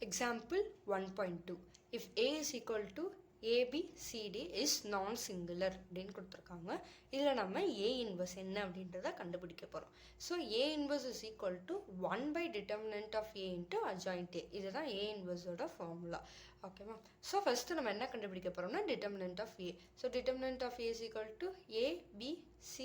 Example 1.2. If A is equal to ABCD is non-singular அப்படின்னு கொடுத்துருக்காங்க. இதில் நம்ம A inverse என்ன அப்படின்றத கண்டுபிடிக்க போகிறோம். So A inverse is equal to 1 by determinant of A into adjoint A. இதுதான் A inverseோட ஃபார்முலா. ஓகேவா? ஸோ ஃபஸ்ட்டு நம்ம என்ன கண்டுபிடிக்க போகிறோம்னா determinant of A. ஸோ determinant of A is equal to ABC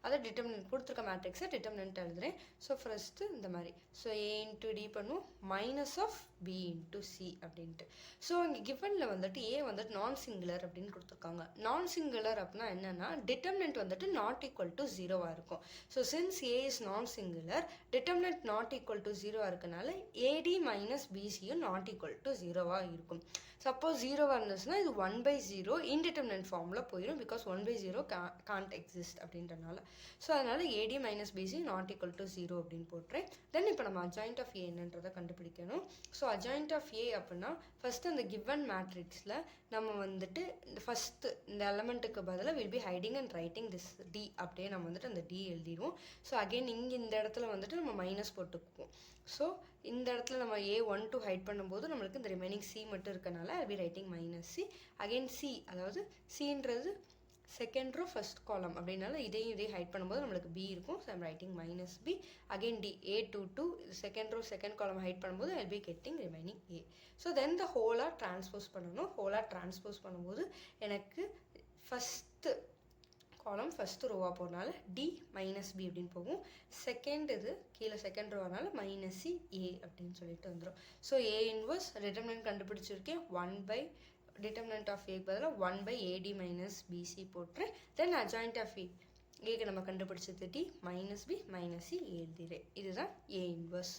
அதை டிட்டர்மினன்ட் கொடுத்துருக்க மேட்ரிக்ஸை டிட்டர்மினன்ட் எழுதுறேன். ஸோ ஃபஸ்ட்டு இந்த மாதிரி ஸோ ஏ இன்ட்டு டி பண்ணும் minus of B into C அப்படின்ட்டு. ஸோ இங்கே கிவனில் வந்துட்டு ஏ வந்துட்டு நான் சிங்குலர் அப்படின்னு கொடுத்துருக்காங்க. நான் சிங்குலர் அப்படின்னா என்னென்னா டிட்டர்மினன்ட் வந்துட்டு நாட் ஈக்குவல் டு ஜீரோவாக இருக்கும். So since A is non singular determinant not equal to ஜீரோவாக இருக்கனால ஏடி மைனஸ் பிசியும் நாட் ஈக்குவல் டு ஜீரோவாக இருக்கும். சப்போஸ் ஜீரோவாக இருந்துச்சுன்னா இது 1/0 இன்டிட்டர்மினன்ட் ஃபார்மில் போயிடும். பிகாஸ் 1/0 கான்ட் எக்ஸிஸ்ட் அப்படின்ற ஸோ அதனால AD minus BC not equal to 0 அப்படின்னு போட்டுறேன். தென் இப்போ நம்ம அஜாயிண்ட் ஆஃப் ஏன்றதை கண்டுபிடிக்கணும். ஸோ அஜாயிண்ட் ஆஃப் ஏ அப்படின்னா ஃபர்ஸ்ட் அந்த கிவன் மேட்ரிக்ஸில் நம்ம வந்துட்டு இந்த ஃபஸ்ட்டு இந்த எலமெண்ட்டுக்கு பதிலாக will be hiding and writing this D அப்படியே நம்ம வந்துட்டு அந்த டி எழுதிடுவோம். ஸோ அகெயின் இங்கே இந்த இடத்துல வந்துட்டு நம்ம மைனஸ் போட்டுக்குவோம். ஸோ இந்த இடத்துல நம்ம A12 ஹைட் பண்ணும்போது நம்மளுக்கு இந்த ரிமைனிங் சி மட்டும் இருக்கனால I be writing minus C. Again C அதாவது சின்றது செகண்ட் ரோ ஃபர்ஸ்ட் காலம் அப்படின்னால இதையும் ஹைட் பண்ணும்போது நம்மளுக்கு பி இருக்கும். So I'm writing minus B. Again D A22 second row second column hide பண்ணும்போது I be getting remaining A. So then the ஹோலாக transpose பண்ணணும். ஹோலாக ட்ரான்ஸ்போஸ் பண்ணும்போது எனக்கு ஃபஸ்ட்டு காலம் ஃபஸ்ட்டு ரோவாக போகிறனால டி மைனஸ் பி அப்படின்னு போகும். செகண்ட் இது கீழே செகண்ட் ரோவானால மைனஸ் சி ஏ அப்படின்னு சொல்லிட்டு வந்துடும். ஸோ ஏ இன்வர்ஸ் டிட்டர்மினன்ட் கண்டுபிடிச்சிருக்கேன் 1 by determinant of A பதிலாக 1 by AD minus BC போட்டுறேன். தென் adjoint of A ஏக்கு நம்ம கண்டுபிடிச்சது D minus B minus C எழுதிடுறேன். இதுதான் A inverse.